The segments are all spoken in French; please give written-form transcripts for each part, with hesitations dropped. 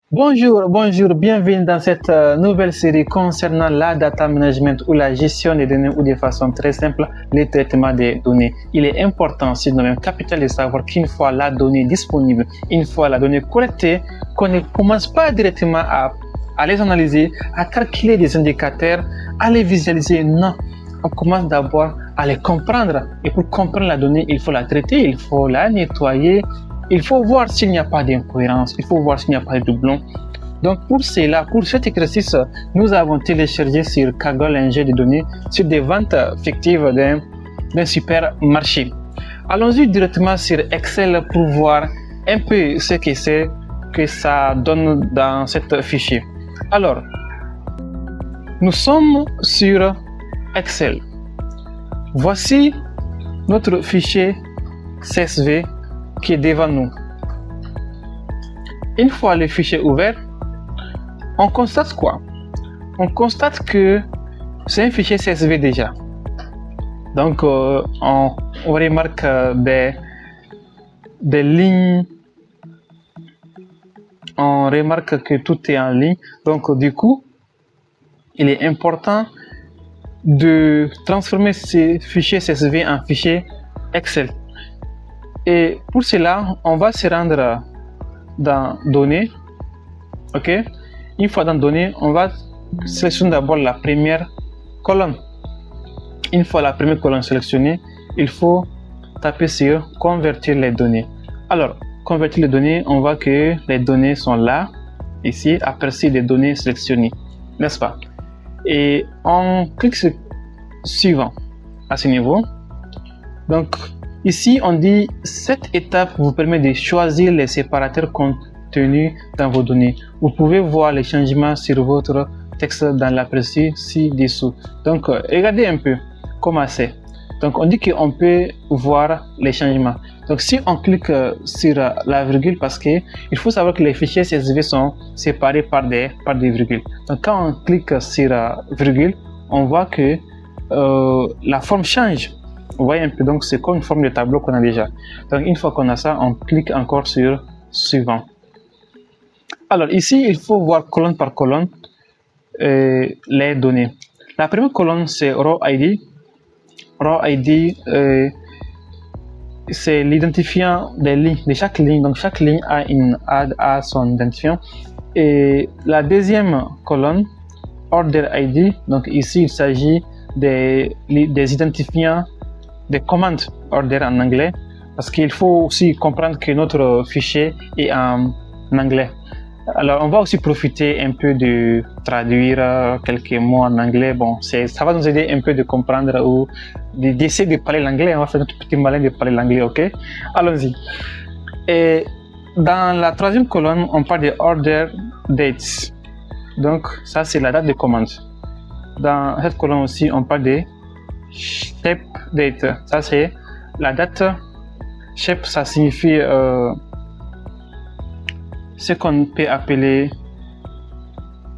Bonjour, bienvenue dans cette nouvelle série concernant la data management ou la gestion des données ou de façon très simple, le traitement des données. Il est important, sinon même capital, de savoir qu'une fois la donnée disponible, une fois la donnée collectée, qu'on ne commence pas directement à les analyser, à calculer des indicateurs, à les visualiser. Non, on commence d'abord à les comprendre. Et pour comprendre la donnée, il faut la traiter, il faut la nettoyer. Il faut voir s'il n'y a pas d'incohérence, il faut voir s'il n'y a pas de doublons. Donc pour cela, pour cet exercice, nous avons téléchargé sur Kaggle un jeu de données sur des ventes fictives d'un supermarché. Allons-y directement sur Excel pour voir un peu ce que ça donne dans cet fichier. Alors, nous sommes sur Excel. Voici notre fichier CSV qui est devant nous. Une fois le fichier ouvert, on constate quoi? On constate que c'est un fichier CSV déjà. Donc, on remarque des lignes. On remarque que tout est en ligne. Donc, du coup, il est important de transformer ces fichiers CSV en fichier Excel. Et pour cela, on va se rendre dans Données. OK? Une fois dans Données, on va sélectionner d'abord la première colonne. Une fois la première colonne sélectionnée, il faut taper sur Convertir les données. Alors, convertir les données, on voit que les données sont là, ici, aperçu des données sélectionnées, n'est-ce pas? Et on clique sur Suivant à ce niveau. Donc, ici, on dit cette étape vous permet de choisir les séparateurs contenus dans vos données. Vous pouvez voir les changements sur votre texte dans l'aperçu ci-dessous. Donc, regardez un peu comment c'est. Donc, on dit qu'on peut voir les changements. Donc, si on clique sur la virgule, parce que il faut savoir que les fichiers CSV sont séparés par des virgules. Donc, quand on clique sur virgule, on voit que la forme change. Vous voyez un peu, donc c'est comme une forme de tableau qu'on a déjà. Donc une fois qu'on a ça, on clique encore sur Suivant. Alors ici, il faut voir colonne par colonne les données. La première colonne, c'est Row ID. Row ID, c'est l'identifiant des lignes, de chaque ligne. Donc chaque ligne a son identifiant. Et la deuxième colonne, Order ID. Donc ici, il s'agit des identifiants des commandes order en anglais, parce qu'il faut aussi comprendre que notre fichier est en anglais. Alors on va aussi profiter un peu de traduire quelques mots en anglais. Bon, ça va nous aider un peu de comprendre ou d'essayer de parler l'anglais. On va faire notre petit malin de parler l'anglais, ok? Allons-y. Et dans la troisième colonne, on parle de order dates. Donc ça, c'est la date de commande. Dans cette colonne aussi, on parle de shape date. Ça, c'est la date. Shape, ça signifie ce qu'on peut appeler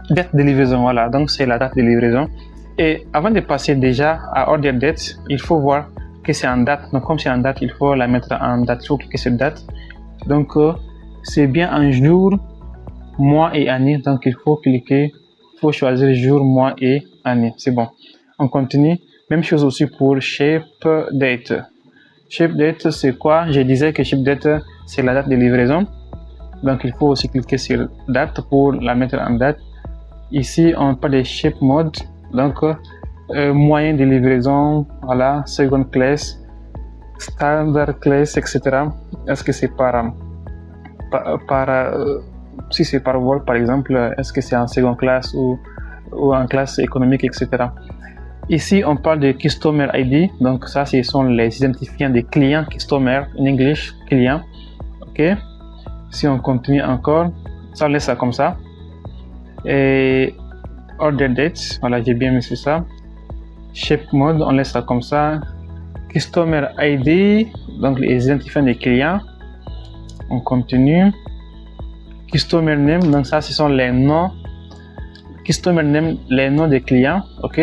date de livraison. Voilà, donc c'est la date de livraison. Et avant de passer déjà à order date, il faut voir que c'est en date. Donc, comme c'est en date, il faut la mettre en date. Il faut cliquer sur date. Donc, c'est bien en jour, mois et année. Donc, il faut cliquer, il faut choisir jour, mois et année. C'est bon. On continue. Même chose aussi pour shape date. Shape date, c'est quoi? Je disais que shape date, c'est la date de livraison. Donc, il faut aussi cliquer sur date pour la mettre en date. Ici, on parle de shape mode. Donc, moyen de livraison, voilà, second class, standard class, etc. Est-ce que c'est si c'est par vol, par exemple, est-ce que c'est en second class ou en classe économique, etc. Ici, on parle de Customer ID. Donc, ça, ce sont les identifiants des clients. Customer, en English, client. OK. Si on continue encore, ça, on laisse ça comme ça. Et Order Date, voilà, j'ai bien mis ça. Shape Mode, on laisse ça comme ça. Customer ID, donc les identifiants des clients. On continue. Customer Name, donc ça, ce sont les noms. Customer Name, les noms des clients. OK.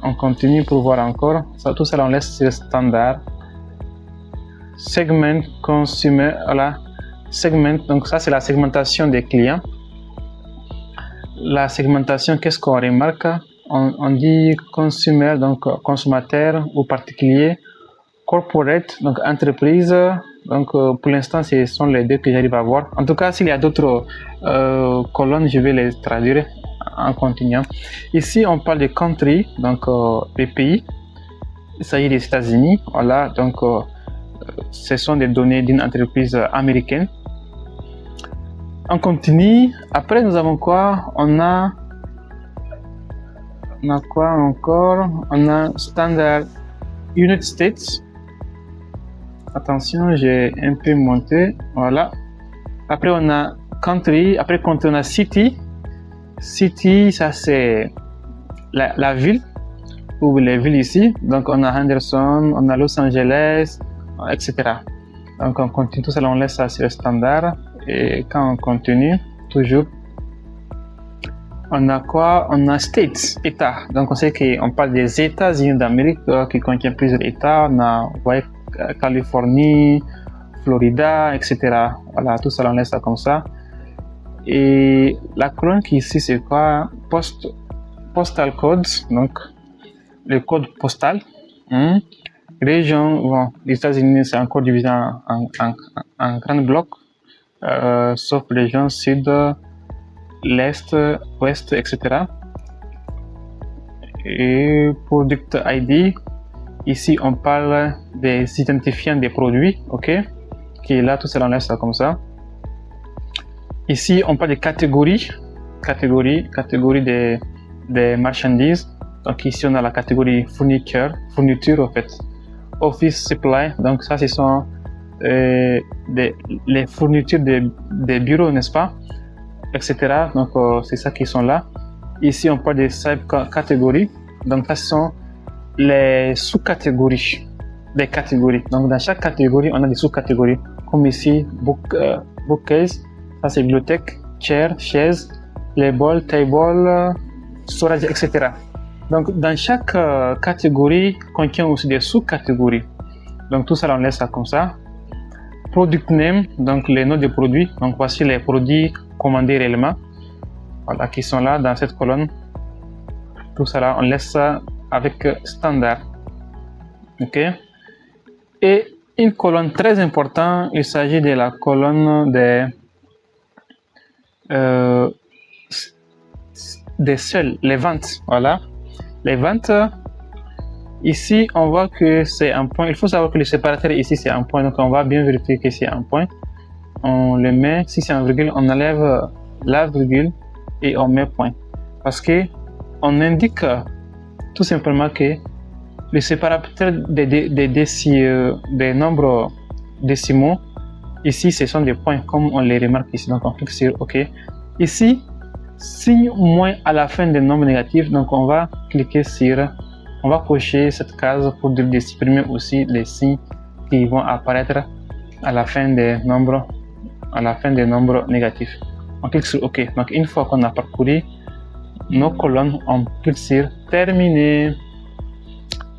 On continue pour voir encore. Ça, tout ça, on laisse sur standard. Segment Consumer, voilà. segment. Donc ça, c'est la segmentation des clients. La segmentation, qu'est-ce qu'on remarque? On dit consumer, donc consommateur ou particulier, corporate, donc entreprise. Donc pour l'instant, ce sont les deux que j'arrive à voir. En tout cas, s'il y a d'autres colonnes, je vais les traduire en continuant. Ici, on parle de country, donc les pays. Il s'agit des États-Unis. Voilà, donc ce sont des données d'une entreprise américaine. On continue. Après, nous avons quoi? On a quoi encore? On a Standard United States. Attention, j'ai un peu monté. Voilà. Après, on a country. Après, country, on a city. City, ça c'est la ville ou les villes ici. Donc, on a Henderson, on a Los Angeles, etc. Donc, on continue tout ça, on laisse ça sur le standard. Et quand on continue, toujours, on a quoi? On a States, États. Donc, on sait qu'on parle des États-Unis d'Amérique qui contiennent plusieurs États. On a Californie, Florida, etc. Voilà, tout ça, on laisse ça comme ça. Et la colonne qui ici, c'est quoi? Postal codes, donc le code postal. Région, bon, les États-Unis, c'est encore divisé en grands blocs. Sauf région sud, l'est, ouest, etc. Et product ID, ici on parle des identifiants des produits, ok, qui est là, tout ça on laisse ça comme ça. Ici on parle des catégories des marchandises. Donc ici on a la catégorie fourniture en fait, office supply, donc ça ce sont les fournitures des bureaux, n'est-ce pas, etc. Donc c'est ça qui sont là. Ici on parle des sub-catégories, donc ça ce sont les sous-catégories des catégories. Donc dans chaque catégorie on a des sous-catégories, comme ici bookcase, ça c'est bibliothèque, chair, chaise, label, table, storage, etc. Donc dans chaque catégorie contient aussi des sous-catégories. Donc tout ça on laisse ça comme ça. Product name, donc les noms des produits. Donc voici les produits commandés réellement, voilà, qui sont là dans cette colonne. Tout ça là, on laisse ça avec standard. Ok. Et une colonne très importante, il s'agit de la colonne des seuls, les ventes. Voilà, les ventes. Ici, on voit que c'est un point. Il faut savoir que le séparateur ici, c'est un point. Donc, on va bien vérifier que c'est un point. On le met. Si c'est un virgule, on enlève la virgule et on met point. Parce que on indique tout simplement que le séparateur des nombres décimaux, ici, ce sont des points, comme on les remarque ici. Donc, on clique sur OK. Ici, signe moins à la fin des nombres négatifs. Donc, on va cliquer sur... On va cocher cette case pour supprimer aussi les signes qui vont apparaître à la fin des nombres, négatifs. On clique sur OK. Donc une fois qu'on a parcouru nos colonnes, on clique sur terminer.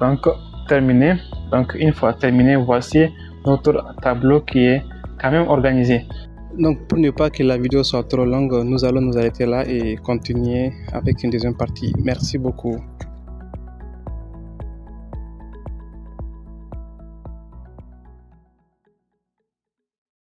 Donc terminé. Donc une fois terminé, voici notre tableau qui est quand même organisé. Donc pour ne pas que la vidéo soit trop longue, nous allons nous arrêter là et continuer avec une deuxième partie. Merci beaucoup.